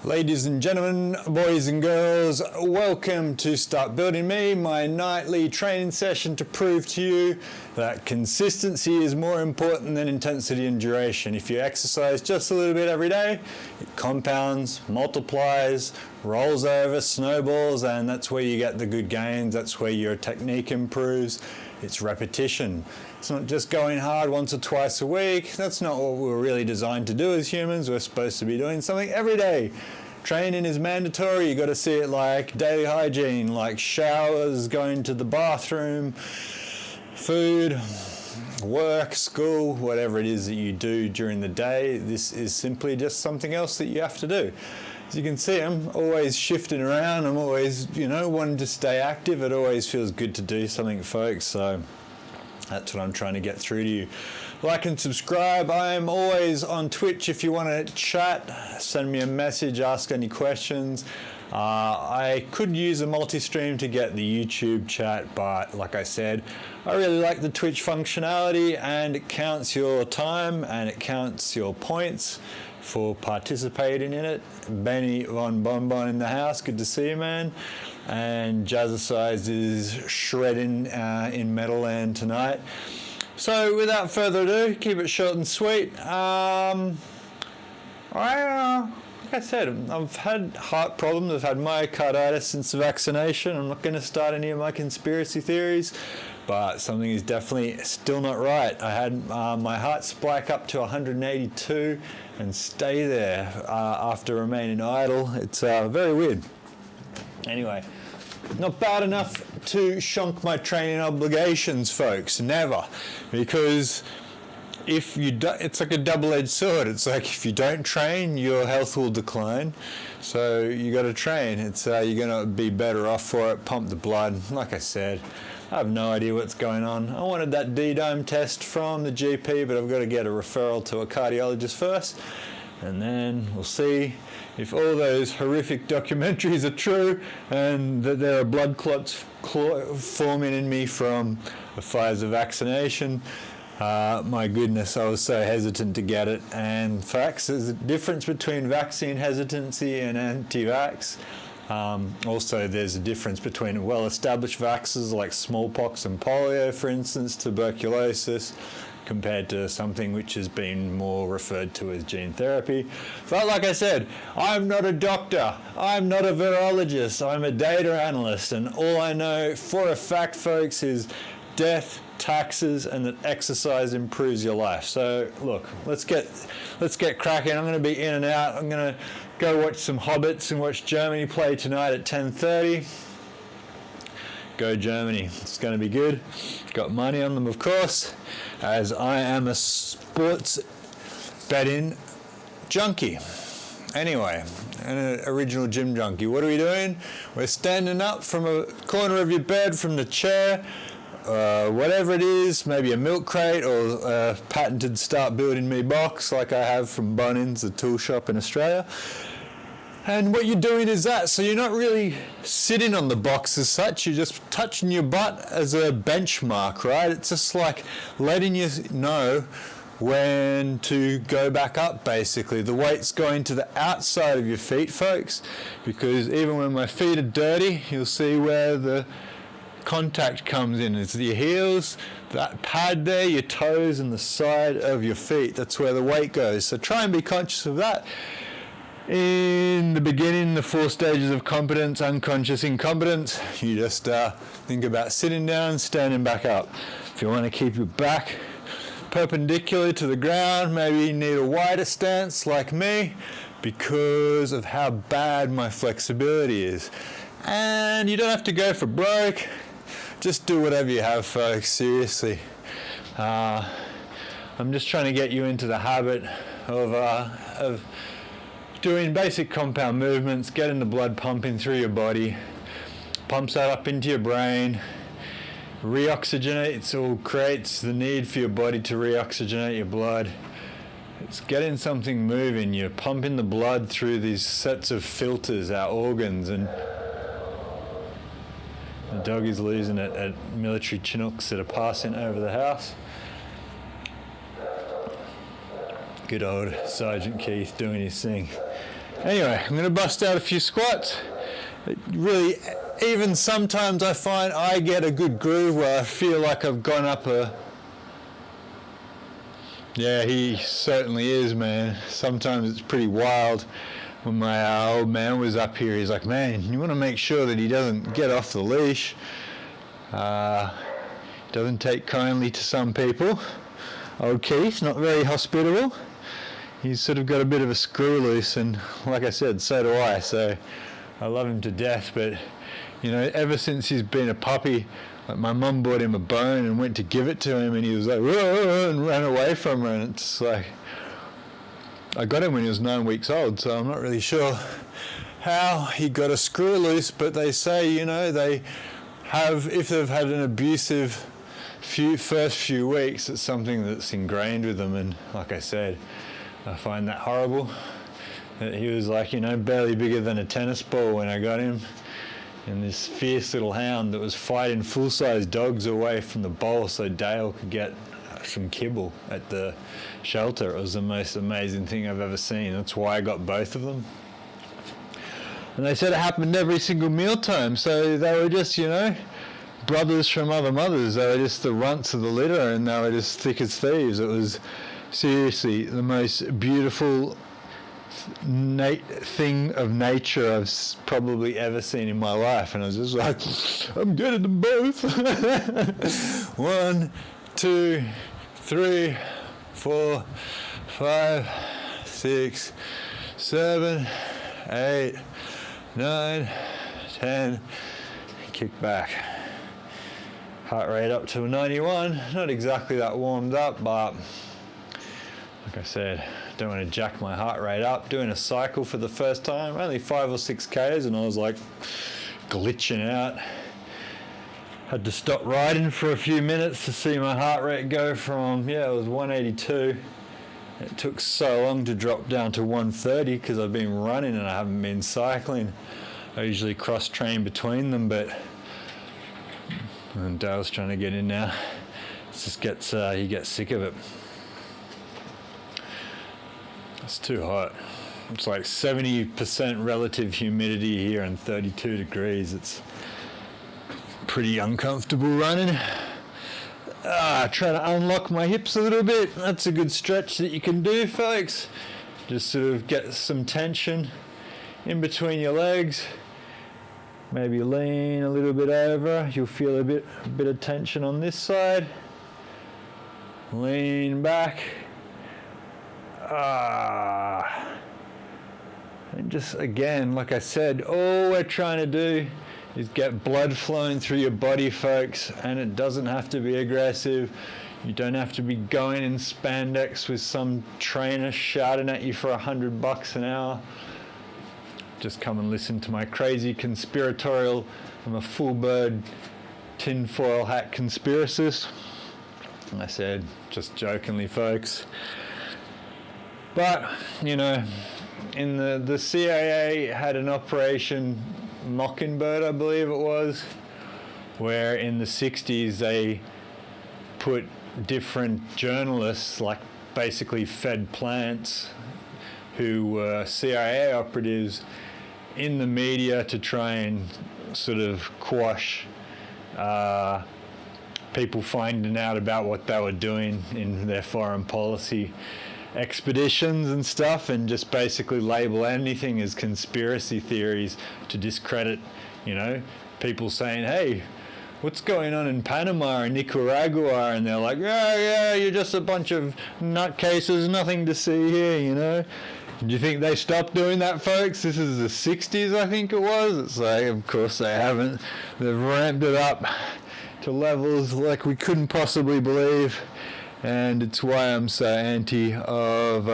Ladies and gentlemen, boys and girls, welcome to Start Building Me, my nightly training session to prove to you that consistency is more important than intensity and duration. If you exercise just a little bit every day, it compounds, multiplies, rolls over, snowballs, and that's where you get the good gains. That's where your technique improves. It's repetition. It's not just going hard once or twice a week. That's not what we're really designed to do as humans. We're supposed to be doing something every day. Training is mandatory. You got to see it like daily hygiene, like showers, going to the bathroom, food, work, school, whatever it is that you do during the day. This is simply just something else that you have to do. As you can see, I'm always shifting around. I'm always, wanting to stay active. It always feels good to do something, folks. So that's what I'm trying to get through to you. Like and subscribe. I'm always on Twitch if you want to chat. Send me a message, ask any questions. I could use a multi-stream to get the YouTube chat, but like I said, I really like the Twitch functionality, and it counts your time and it counts your points for participating in it. Benny von Bonbon in the house, good to see you, man. And Jazzercise is shredding in Meadowland tonight. So without further ado, keep it short and sweet. Like I said, I've had heart problems, I've had myocarditis since the vaccination. I'm not going to start any of my conspiracy theories, but something is definitely still not right. I had my heart spike up to 182 and stay there after remaining idle. It's very weird. Anyway, not bad enough to shonk my training obligations, folks. Never. Because if you do, it's like a double-edged sword. It's like if you don't train, your health will decline. So you got to train. It's you're going to be better off for it. Pump the blood. Like I said, I have no idea what's going on. I wanted that D-dome test from the GP, but I've got to get a referral to a cardiologist first, and then we'll see if all those horrific documentaries are true and that there are blood clots forming in me from the Pfizer vaccination. My goodness, I was so hesitant to get it. And facts, there's a difference between vaccine hesitancy and anti-vax. Also, there's a difference between well-established vaxxers like smallpox and polio, for instance, tuberculosis, compared to something which has been more referred to as gene therapy. But like I said, I'm not a doctor, I'm not a virologist, I'm a data analyst, and all I know for a fact, folks, is death, taxes, and that exercise improves your life. So look, let's get cracking. I'm going to be in and out. I'm going to go watch some Hobbits and watch Germany play tonight at 10:30. Go Germany. It's going to be good. Got money on them, of course, as I am a sports betting junkie. Anyway, an original gym junkie. What are we doing? We're standing up from a corner of your bed, from the chair, whatever it is, maybe a milk crate or a patented Start Building Me box like I have from Bunnings, the tool shop in Australia. And what you're doing is that, so you're not really sitting on the box as such, you're just touching your butt as a benchmark, right? It's just like letting you know when to go back up, basically. The weight's going to the outside of your feet, folks, because even when my feet are dirty, you'll see where the contact comes in. It's your heels, that pad there, your toes, and the side of your feet. That's where the weight goes. So try and be conscious of that. In the beginning, the 4 stages of competence, unconscious incompetence, you just think about sitting down, standing back up. If you want to keep your back perpendicular to the ground, maybe you need a wider stance like me because of how bad my flexibility is. And you don't have to go for broke. Just do whatever you have, folks, seriously. I'm just trying to get you into the habit of doing basic compound movements, getting the blood pumping through your body, pumps that up into your brain, reoxygenates or creates the need for your body to reoxygenate your blood. It's getting something moving. You're pumping the blood through these sets of filters, our organs, and the dog is losing it at military Chinooks that are passing over the house. Good old Sergeant Keith doing his thing. Anyway, I'm going to bust out a few squats. It really, even sometimes I find I get a good groove where I feel like I've gone up a... Yeah, he certainly is, man. Sometimes it's pretty wild. When my old man was up here, he's like, man, you want to make sure that he doesn't get off the leash. Doesn't take kindly to some people. Old Keith, not very hospitable. He's sort of got a bit of a screw loose, and like I said, so do I. So I love him to death, but you know, ever since he's been a puppy, like my mum bought him a bone and went to give it to him, and he was like, whoa, and ran away from her, and it's like, I got him when he was 9 weeks old, so I'm not really sure how he got a screw loose, but they say, you know, they have, if they've had an abusive first few weeks, it's something that's ingrained with them. And like I said, I find that horrible. That he was like, you know, barely bigger than a tennis ball when I got him, and this fierce little hound that was fighting full-size dogs away from the bowl so Dale could get some kibble at the shelter. It was the most amazing thing I've ever seen. That's why I got both of them. And they said it happened every single mealtime, so they were just, you know, brothers from other mothers. They were just the runts of the litter, and they were just thick as thieves. It was seriously the most beautiful thing of nature I've probably ever seen in my life, and I was just like, I'm getting them both. 1, 2, 3, 4, 5, 6, 7, 8, 9, 10. Kick back. Heart rate up to 91. Not exactly that warmed up, but like I said, don't want to jack my heart rate up. Doing a cycle for the first time, only 5 or 6 Ks, and I was like glitching out. Had to stop riding for a few minutes to see my heart rate go from, it was 182. It took so long to drop down to 130 because I've been running and I haven't been cycling. I usually cross-train between them, but and Dale's trying to get in now. It just gets, he gets sick of it. It's too hot. It's like 70% relative humidity here and 32 degrees. It's pretty uncomfortable running. Trying to unlock my hips a little bit. That's a good stretch that you can do, folks. Just sort of get some tension in between your legs. Maybe lean a little bit over. You'll feel a bit of tension on this side. Lean back. And just again, like I said, all we're trying to do is get blood flowing through your body, folks, and it doesn't have to be aggressive. You don't have to be going in spandex with some trainer shouting at you for $100 an hour. Just come and listen to my crazy conspiratorial, I'm a full bird tinfoil hat conspiracist. And I said, just jokingly, folks. But, you know, in the CIA had an Operation Mockingbird, I believe it was, where in the 60s they put different journalists, like basically fed plants, who were CIA operatives, in the media to try and sort of quash people finding out about what they were doing in their foreign policy expeditions and stuff, and just basically label anything as conspiracy theories to discredit, you know, people saying, hey, what's going on in Panama or Nicaragua? And they're like, yeah, you're just a bunch of nutcases, nothing to see here, you know. Do you think they stopped doing that, folks? This is the 60s, I think it was. It's like, of course they haven't. They've ramped it up to levels like we couldn't possibly believe. And it's why I'm so anti of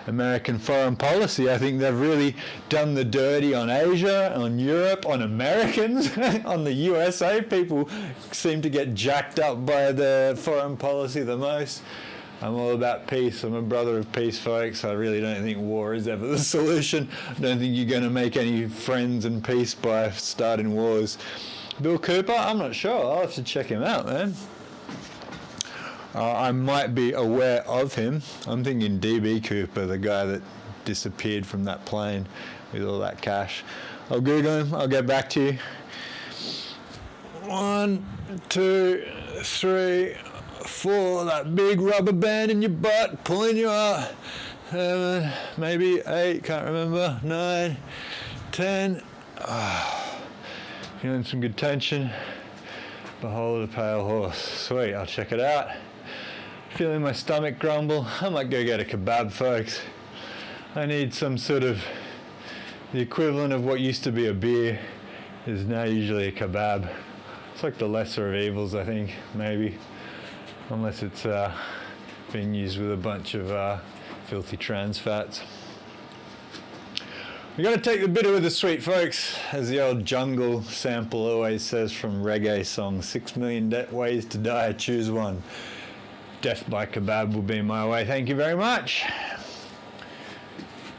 American foreign policy. I think they've really done the dirty on Asia, on Europe, on Americans, on the USA. People seem to get jacked up by the foreign policy the most. I'm all about peace. I'm a brother of peace, folks. I really don't think war is ever the solution. I don't think you're going to make any friends and peace by starting wars. Bill Cooper? I'm not sure. I'll have to check him out, man. I might be aware of him. I'm thinking DB Cooper, the guy that disappeared from that plane with all that cash. I'll Google him. I'll get back to you. 1, 2, 3, 4. That big rubber band in your butt pulling you up. 7, maybe 8. Can't remember. 9, 10. Feeling some good tension. Behold a pale horse. Sweet. I'll check it out. Feeling my stomach grumble. I might go get a kebab, folks. I need some sort of the equivalent of what used to be a beer is now usually a kebab. It's like the lesser of evils, I think, maybe, unless it's being used with a bunch of filthy trans fats. You got to take the bitter with the sweet, folks, as the old jungle sample always says from reggae song. 6 million ways to die, choose one. Death by kebab will be my way. Thank you very much.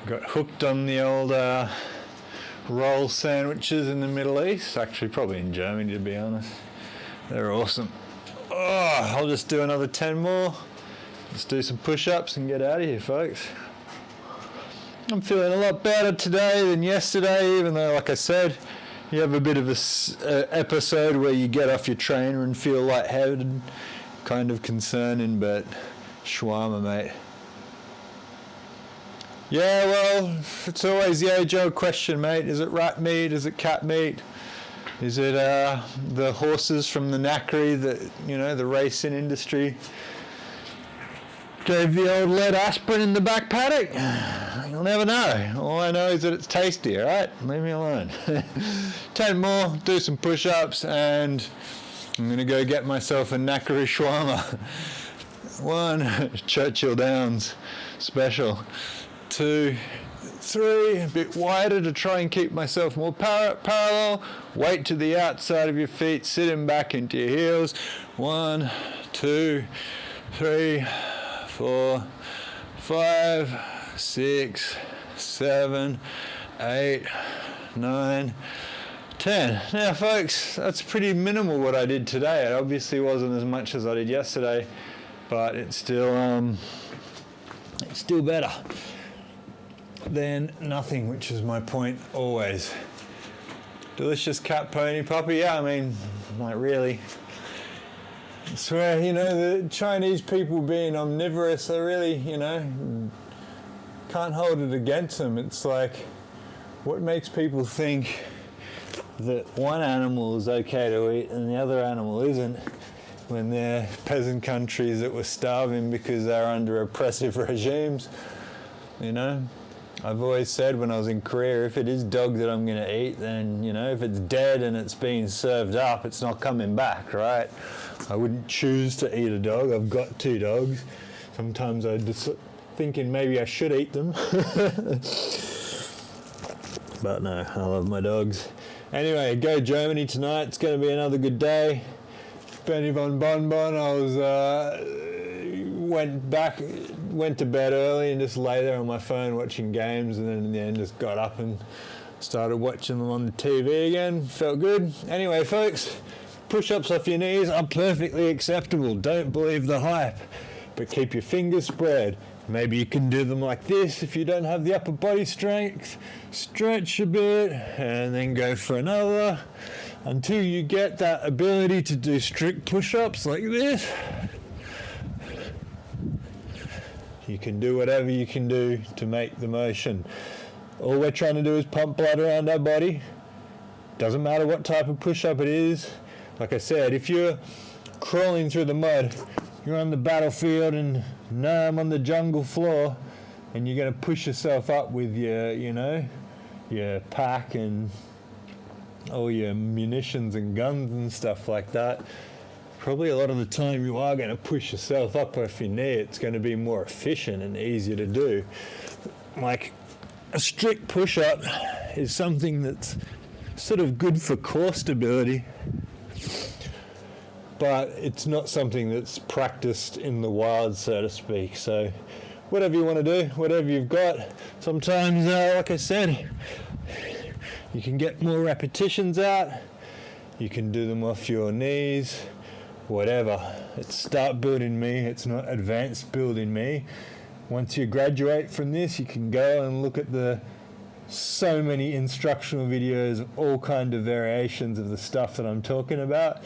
Got hooked on the old roll sandwiches in the Middle East. Actually, probably in Germany, to be honest. They're awesome. Oh, I'll just do another 10 more. Let's do some push-ups and get out of here, folks. I'm feeling a lot better today than yesterday, even though, like I said, you have a bit of a episode where you get off your trainer and feel lightheaded. Kind of concerning, but shawarma, mate. Yeah, well, it's always the age-old question, mate. Is it rat meat? Is it cat meat? Is it the horses from the knackery that, you know, the racing industry gave the old lead aspirin in the back paddock? You'll never know. All I know is that it's tasty, all right? Leave me alone. 10 more, do some push-ups, and I'm going to go get myself a knackery shawarma. 1, Churchill Downs special. 2, 3, a bit wider to try and keep myself more parallel. Weight to the outside of your feet, sitting back into your heels. 1, 2, 3, 4, 5, 6, 7, 8, 9, 10. Now, folks, that's pretty minimal what I did today. It obviously wasn't as much as I did yesterday, but it's still better than nothing, which is my point always. Delicious cat pony puppy. Yeah, I mean, like, really. I swear, you know, the Chinese people being omnivorous, they really, you know, can't hold it against them. It's like, what makes people think that one animal is okay to eat and the other animal isn't, when they're peasant countries that were starving because they're under oppressive regimes, you know? I've always said when I was in Korea, if it is dog that I'm going to eat, then, you know, if it's dead and it's being served up, it's not coming back, right? I wouldn't choose to eat a dog. I've got 2 dogs. Sometimes I'm just thinking maybe I should eat them. But no, I love my dogs. Anyway, go Germany tonight. It's going to be another good day. Benny von Bonbon, I went to bed early and just lay there on my phone watching games, and then in the end just got up and started watching them on the TV again. Felt good. Anyway, folks, push-ups off your knees are perfectly acceptable. Don't believe the hype, but keep your fingers spread. Maybe you can do them like this if you don't have the upper body strength. Stretch a bit and then go for another until you get that ability to do strict push-ups like this. You can do whatever you can do to make the motion. All we're trying to do is pump blood around our body. Doesn't matter what type of push-up it is. Like I said, if you're crawling through the mud, you're on the battlefield and now I'm on the jungle floor, and you're going to push yourself up with your, you know, your pack and all your munitions and guns and stuff like that. Probably a lot of the time you are going to push yourself up off your knee. It's going to be more efficient and easier to do. Like, a strict push-up is something that's sort of good for core stability, but it's not something that's practiced in the wild, so to speak. So whatever you want to do, whatever you've got. Sometimes, like I said, you can get more repetitions out. You can do them off your knees, whatever. It's start building me. It's not advanced building me. once you graduate from this, you can go and look at the so many instructional videos of all kind of variations of the stuff that I'm talking about.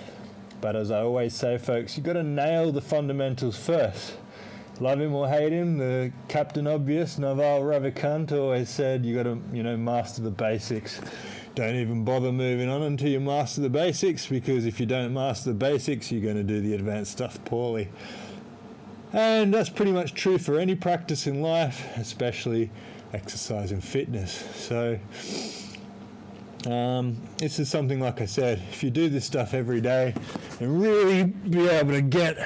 But as I always say, folks, you've got to nail the fundamentals first. Love him or hate him, the Captain Obvious, Naval Ravikant, always said you got to, master the basics. Don't even bother moving on until you master the basics, because if you don't master the basics, you're going to do the advanced stuff poorly. And that's pretty much true for any practice in life, especially exercise and fitness. So this is something, like I said, if you do this stuff every day and really be able to get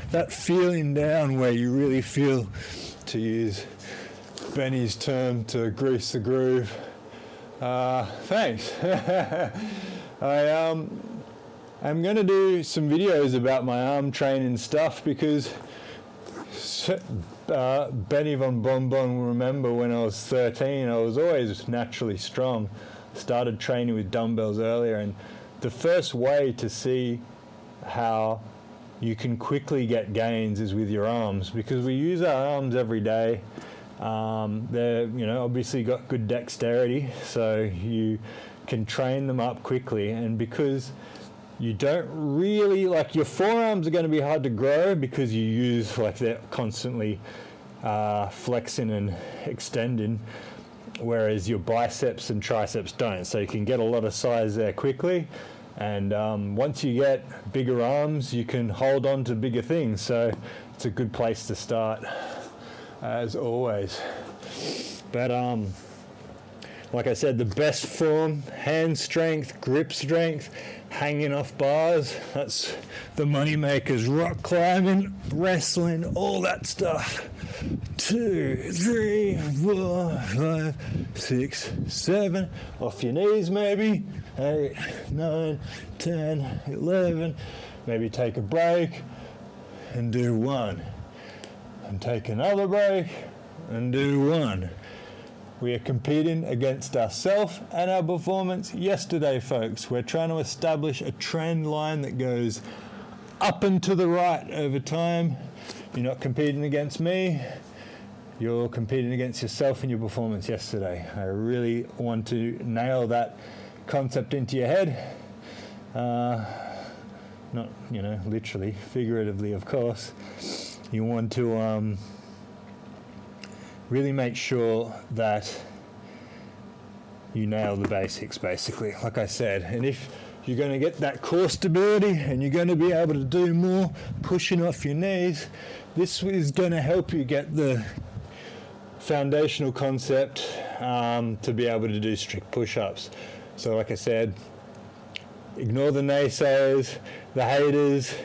that feeling down where you really feel, to use Benny's term, to grease the groove. Thanks. I'm going to do some videos about my arm training stuff, because Benny von Bonbon will remember when I was 13, I was always naturally strong. Started training with dumbbells earlier, and the first way to see how you can quickly get gains is with your arms, because we use our arms every day. They're, obviously got good dexterity, so you can train them up quickly. And because you don't really, your forearms are going to be hard to grow because you use, they're constantly flexing and extending, whereas your biceps and triceps don't. So you can get a lot of size there quickly. And once you get bigger arms, you can hold on to bigger things. So it's a good place to start, as always. But like I said, the best form, hand strength, grip strength, hanging off bars, that's the money makers. Rock climbing, wrestling, all that stuff. 2, 3, 4, 5, 6, 7, off your knees maybe, 8, 9, 10, 11, maybe take a break and do 1, and take another break and do 1. We are competing against ourselves and our performance yesterday, folks. We're trying to establish a trend line that goes up and to the right over time. You're not competing against me. You're competing against yourself and your performance yesterday. I really want to nail that concept into your head. Not, literally, figuratively, of course. You want to really make sure that you nail the basics, basically, like I said. And if you're going to get that core stability and you're going to be able to do more pushing off your knees, this is going to help you get the foundational concept to be able to do strict push-ups. So like I said, ignore the naysayers, the haters,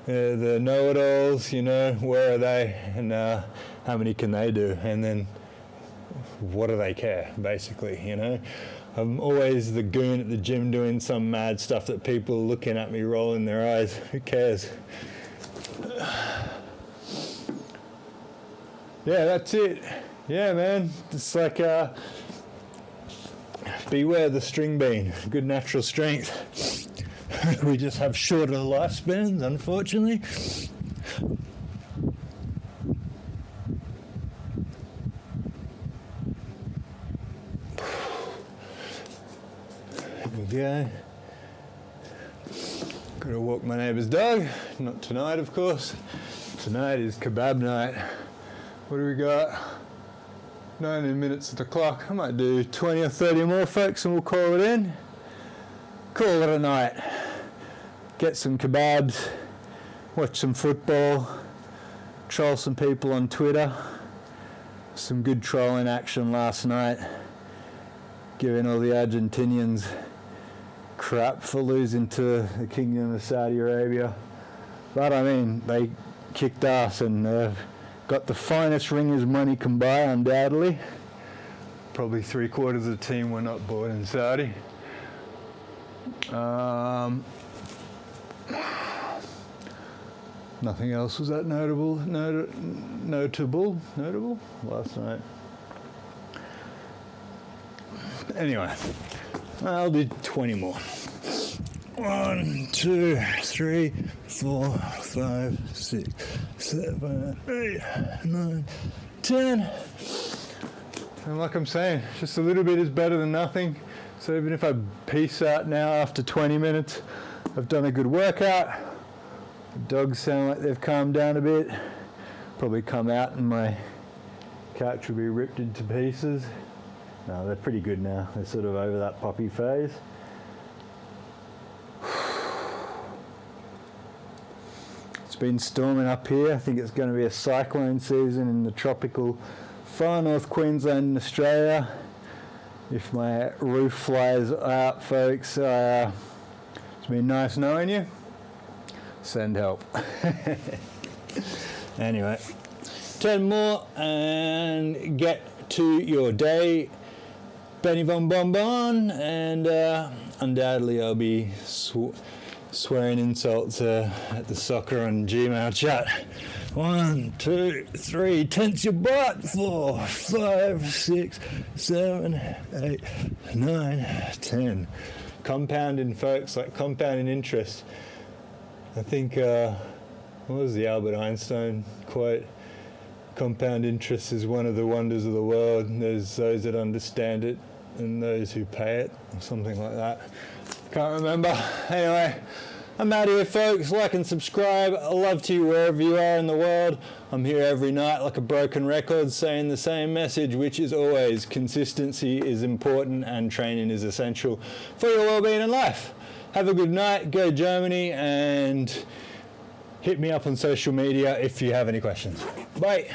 the know-it-alls, where are they, and how many can they do, and then what do they care, basically, I'm always the goon at the gym doing some mad stuff that people are looking at me rolling their eyes. Who cares? Yeah, that's it. Yeah, man, it's like beware the string bean, good natural strength. We just have shorter lifespans, unfortunately. Here we go. Gotta walk my neighbour's dog. Not tonight, of course. Tonight is kebab night. What do we got? 19 minutes at the clock. I might do 20 or 30 more, folks, and we'll call it in. Call it a night. Get some kebabs, watch some football, troll some people on Twitter. Some good trolling action last night, giving all the Argentinians crap for losing to the Kingdom of Saudi Arabia. But I mean, they kicked ass and got the finest ringers money can buy, undoubtedly. Probably 3/4 of the team were not born in Saudi. Nothing else was that notable last night. Anyway, I'll do 20 more. 1, 2, 3, 4, 5, 6, 7, 8, 9, 10. And like I'm saying, just a little bit is better than nothing. So even if I peace out now after 20 minutes, I've done a good workout. The dogs sound like they've calmed down a bit. Probably come out and my couch will be ripped into pieces. No, they're pretty good now. They're sort of over that puppy phase. It's been storming up here. I think it's going to be a cyclone season in the tropical far north Queensland in Australia. If my roof flies out, folks, it's been nice knowing you. Send help. Anyway, 10 more and get to your day. Benny Von Bon Bon, and undoubtedly I'll be swearing insults at the soccer and Gmail chat. 1, 2, 3, tense your butt. 4, 5, 6, 7, 8, 9, 10. Compounding, folks, like compounding interest. I think, what was the Albert Einstein quote? Compound interest is one of the wonders of the world. There's those that understand it and those who pay it, or something like that. Can't remember. Anyway, I'm out of here, folks. Like and subscribe. I love to you wherever you are in the world. I'm here every night like a broken record saying the same message, which is always consistency is important and training is essential for your well-being in life. Have a good night. Go Germany, and hit me up on social media if you have any questions. Bye.